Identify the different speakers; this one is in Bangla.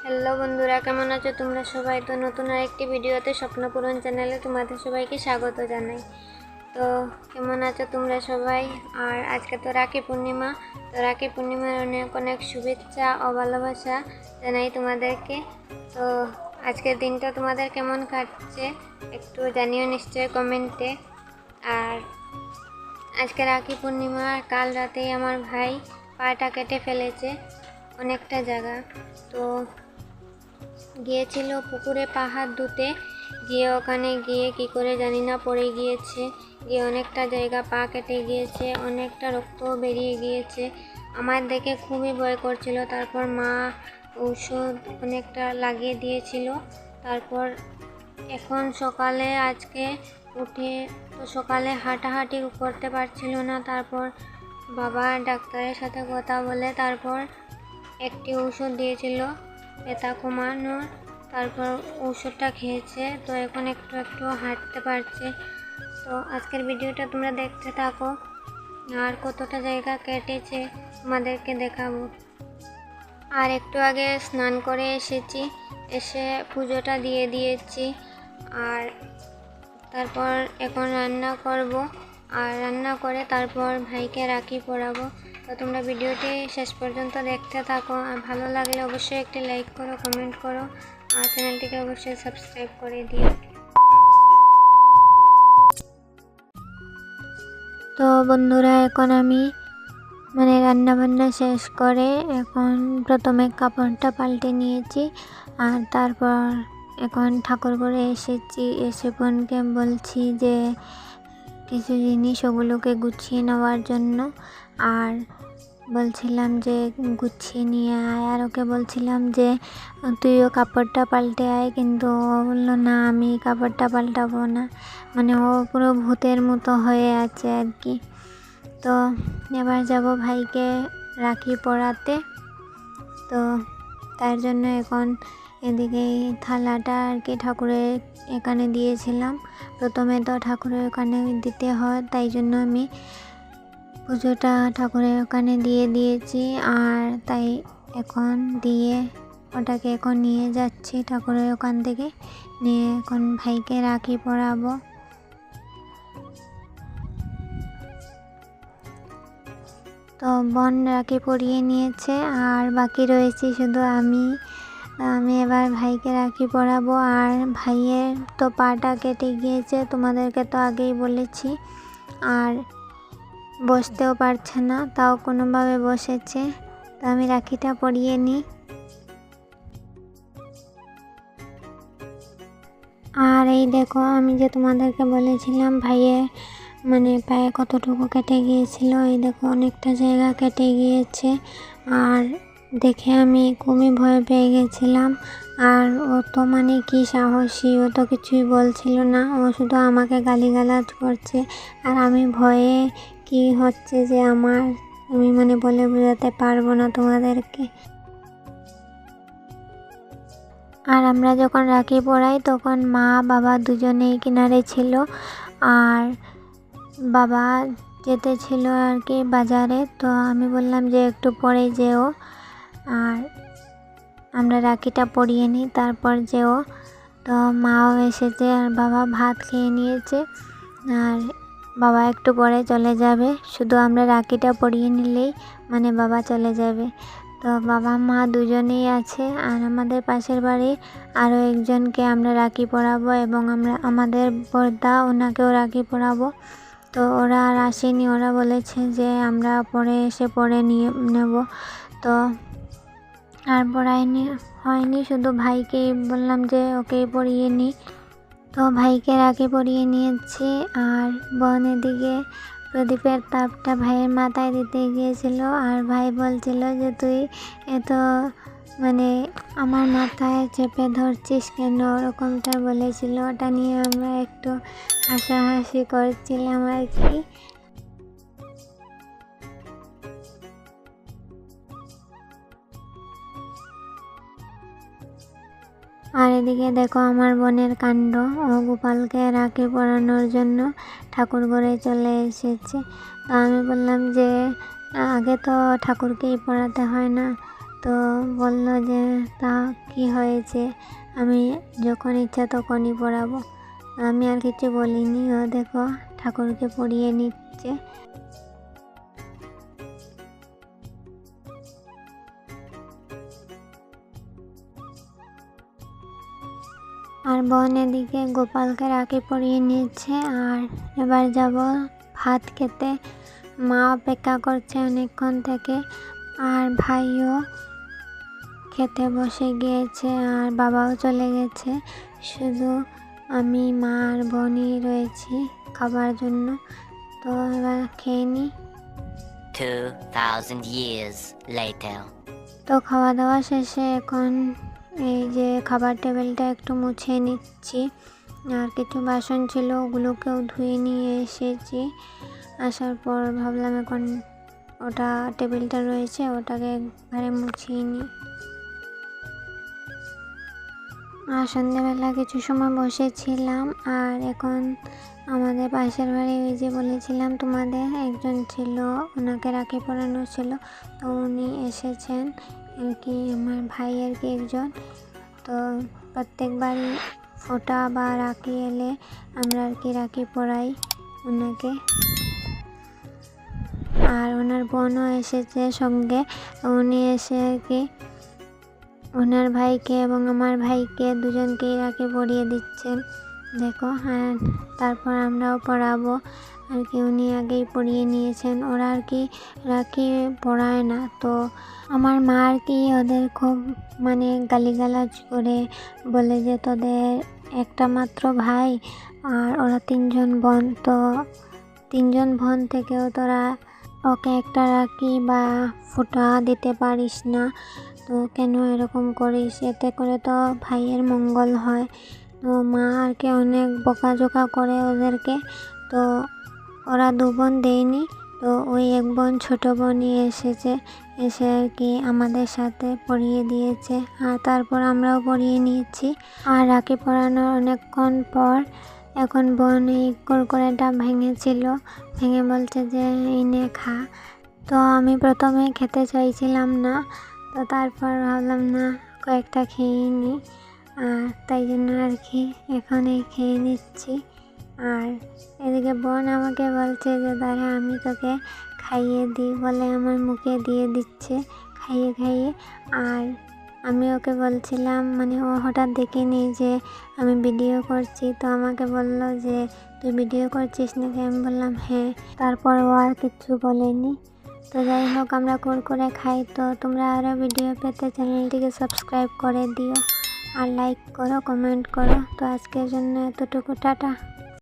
Speaker 1: হ্যালো বন্ধুরা, কেমন আছো তোমরা সবাই? তো নতুন আরেকটি ভিডিওতে স্বপ্নপূরণ চ্যানেলে তোমাদের সবাইকে স্বাগত জানাই। তো কেমন আছো তোমরা সবাই? আর আজকে তো রাখি পূর্ণিমা। তো রাখি পূর্ণিমার অনেক অনেক শুভেচ্ছা ও ভালোবাসা জানাই তোমাদেরকে। তো আজকের দিনটা তোমাদের কেমন কাটছে একটু জানিও নিশ্চয়ই কমেন্টে। আর আজকে রাখি পূর্ণিমা, কাল রাতেই আমার ভাই পাটা কেটে ফেলেছে অনেকটা জায়গা। তো গিয়েছিল পুকুরে পাহাড় ধুতে, গিয়ে ওখানে গিয়ে কি করে জানি না পড়ে গিয়েছে, গিয়ে অনেকটা জায়গা পা কেটে গিয়েছে, অনেকটা রক্তও বেরিয়ে গিয়েছে। আমার দেখে খুবই ভয় করছিল। তারপর মা ঔষধ অনেকটা লাগিয়ে দিয়েছিল। তারপর এখন সকালে আজকে উঠে তো সকালে হাঁটাহাঁটি করতে পারছিল না। তারপর বাবা ডাক্তারের সাথে কথা বলে তারপর একটি ঔষধ দিয়েছিল ব্যথা কমানোর। তারপর ঔষধটা খেয়েছে, তো এখন একটু একটু হাঁটতে পারছে। তো আজকের ভিডিওটা তোমরা দেখতে থাকো, আর কতটা জায়গা কেটেছে তোমাদেরকে দেখাবো। আর একটু আগে স্নান করে এসেছি, এসে পুজোটা দিয়ে দিয়েছি। আর তারপর এখন রান্না করব, আর রান্না করে তারপর ভাইকে রাখি পরাবো। তো তোমরা ভিডিওটি শেষ পর্যন্ত দেখতে থাকো, আর ভালো লাগলে অবশ্যই একটি লাইক করো, কমেন্ট করো, আর চ্যানেলটিকে অবশ্যই সাবস্ক্রাইব করে দিও। তো বন্ধুরা, এখন আমি রান্না বান্না শেষ করে এখন প্রথমে কাপড়টা পাল্টে নিয়েছি। আর তারপর এখন ঠাকুর ঘরে এসেছি, এসে বোনকে বলছি যে কিছু জিনিস ওগুলোকে গুছিয়ে নেওয়ার জন্য। আর বলছিলাম যে গুছিয়ে নিয়ে আয়, আর ওকে বলছিলাম যে তুইও কাপড়টা পাল্টে আয়, কিন্তু ও বললো না, আমি কাপড়টা পাল্টাবো না। ও পুরো ভূতের মতো হয়ে আছে আর কি। তো এবার যাব ভাইকে রাখি পরাতে। তো তার জন্য এখন এদিকে থালাটা আর কি ঠাকুরের এখানে দিয়েছিলাম। প্রথমে তো ঠাকুরের ওখানে দিতে হয়, তাই জন্য আমি পুজোটা ঠাকুরের ওখানে দিয়ে দিয়েছি। আর তাই এখন দিয়ে ওটাকে এখন নিয়ে যাচ্ছি ঠাকুরের ওখান থেকে, নিয়ে এখন ভাইকে রাখি পরাবো। তো বোন রাখি পরিয়ে নিয়েছে, আর বাকি রয়েছি শুধু আমি এবার ভাইকে রাখি পরাবো। আর ভাইয়ের তো পাটা কেটে গিয়েছে, তোমাদেরকে তো আগেই বলেছি। আর বসতেও পারছে না, তাও কোনোভাবে বসেছে। তো আমি রাখিটা পরিয়ে নিই। আর এই দেখো, আমি যে তোমাদেরকে বলেছিলাম ভাইয়ের পায়ে কতটুকু কেটে গিয়েছিল, এই দেখো অনেকটা জায়গা কেটে গিয়েছে। আর দেখে আমি খুবই ভয় পেয়ে গেছিলাম। আর ও তো কি সাহসী, ও তো কিছুই বলছিল না, ও শুধু আমাকে গালিগালাজ করছে। আর আমি ভয়ে কি হচ্ছে যে আমি বলে বোঝাতে পারবো না তোমাদেরকে। আর আমরা যখন রাখি পরাই তখন মা বাবা দুজনেই কিনারে ছিল। আর বাবা যেতে ছিল আর কি বাজারে। তো আমি বললাম যে একটু পরে যেও, আর আমরা রাখিটা পরিয়ে নিই তারপর যেও। তো মাও এসেছে, আর বাবা ভাত খেয়ে নিয়েছে। আর বাবা একটু পরে চলে যাবে, শুধু আমরা রাখিটা পরিয়ে নিলেই বাবা চলে যাবে। তো বাবা মা দুজনেই আছে। আর আমাদের পাশের বাড়ি আরও একজনকে আমরা রাখি পরাবো, এবং আমাদের বড়দা ওনাকেও রাখি পরাবো। তো ওরা আর আসেনি, ওরা বলেছে যে আমরা পরে এসে পরে নিয়ে নেব। তো আর পড়ায়নি হয়নি, শুধু ভাইকেই বললাম যে ওকেই পরিয়ে নিই। তো ভাইকে রাখি পরিয়ে নিয়েছি। আর বোন এদিকে প্রদীপের তাপটা ভাইয়ের মাথায় দিতে গিয়েছিল। আর ভাই বলছিল যে তুই এত আমার মাথায় চেপে ধরছিস কেন, ওরকমটা বলেছিল। ওটা নিয়ে আমরা একটু হাসাহাসি করছিলাম আর কি। আর এদিকে দেখো আমার বোনের কাণ্ড, ও গোপালকে রাখি পরানোর জন্য ঠাকুর ঘরে চলে এসেছে। তো আমি বললাম যে আগে তো ঠাকুরকেই পরাতে হয় না, তো বলল যে তা কি হয়েছে, আমি যখন ইচ্ছা তখনই পড়াবো। আমি আর কিছু বলিনি। ও দেখো ঠাকুরকে পড়িয়ে নিচ্ছে। আর বোন এদিকে গোপালকে রাখি পরিয়ে নিয়েছে। আর এবার যাব ভাত খেতে। মা অপেক্ষা করছে অনেকক্ষণ থেকে, আর ভাইও খেতে বসে গিয়েছে, আর বাবাও চলে গেছে। শুধু আমি, মা আর বোনই রয়েছি খাবার জন্য। তো এবার খেয়ে নিই।
Speaker 2: 2000 years later.
Speaker 1: তো খাওয়া দাওয়া শেষে এখন এই যে খাবার টেবিলটা একটু মুছে নিচ্ছি। আর কিছু বাসন ছিল, ওগুলোকেও ধুয়ে নিয়ে এসেছি। আসার পর ভাবলাম এখন ওটা টেবিলটা রয়েছে ওটাকে একবারে মুছিয়ে নিই। আর সন্ধ্যেবেলা কিছু সময় বসেছিলাম। আর এখন আমাদের পাশের বাড়ি, ওই যে বলেছিলাম তোমাদের একজন ছিল, ওনাকে রাখি পরানো ছিল, তো উনি এসেছেন আর কি, আমার ভাই আর কি একজন। তো প্রত্যেকবারই ফোঁটা বা রাখি এলে আমরা আর কি রাখি পরাই ওনাকে। আর ওনার বোনও এসেছে সঙ্গে। উনি এসে আর কি ওনার ভাইকে এবং আমার ভাইকে দুজনকেই রাখি পরিয়ে দিচ্ছেন দেখো। আর তারপর আমরাও পরাবো আর কি, উনি আগেই পরিয়ে নিয়েছেন। ওরা আর কি রাখি পরায় না। তো আমার মা আর কি ওদের খুব মানে গালিগালাজ করে বলে যে তোদের একটা মাত্র ভাই আর ওরা 3 জন বোন, তো 3 জন বোন থেকেও তোরা ওকে একটা রাখি বা ফোঁটা দিতে পারিস না, তো কেন এরকম করিস, এতে করে তো ভাইয়ের মঙ্গল হয়। তো মা আর কি অনেক বকাঝকা করে ওদেরকে। তো ওরা 2 বোন দেয়নি, তো ওই 1 বোন ছোটো বোনই এসেছে, এসে আর কি আমাদের সাথে পরিয়ে দিয়েছে। আর তারপর আমরাও পরিয়ে নিয়েছি। আর রাখি পরানোর অনেকক্ষণ পর এখন বোন এই কুরকুরেটা ভেঙেছিল, ভেঙে বলছে যে এই নে খা। তো আমি প্রথমে খেতে চাইছিলাম না, তো তারপর ভাবলাম না কয়েকটা খেয়ে নিই, আর তাই জন্য আর কি এখন এই খেয়ে নিচ্ছি। আর এদিকে বোন আমাকে বলছে যে দাঁড়া আমি তোকে খাইয়ে দিই, বলে আমার মুখে দিয়ে দিচ্ছে খাইয়ে খাইয়ে। আর আমি ওকে বলছিলাম, মানে ও হঠাৎ দেখেনি যে আমি ভিডিও করছি, তো আমাকে বলল যে তুই ভিডিও করছিস নাকি, আমি বললাম হ্যাঁ। তারপর ও আর কিচ্ছু বলেনি। তো যাই হোক আমরা কুরকুরে খাই। তো তোমরা আরও ভিডিও পেতে চ্যানেলটিকে সাবস্ক্রাইব করে দিও, আর লাইক করো, কমেন্ট করো। তো আজকের জন্য এতটুকু, টাটা।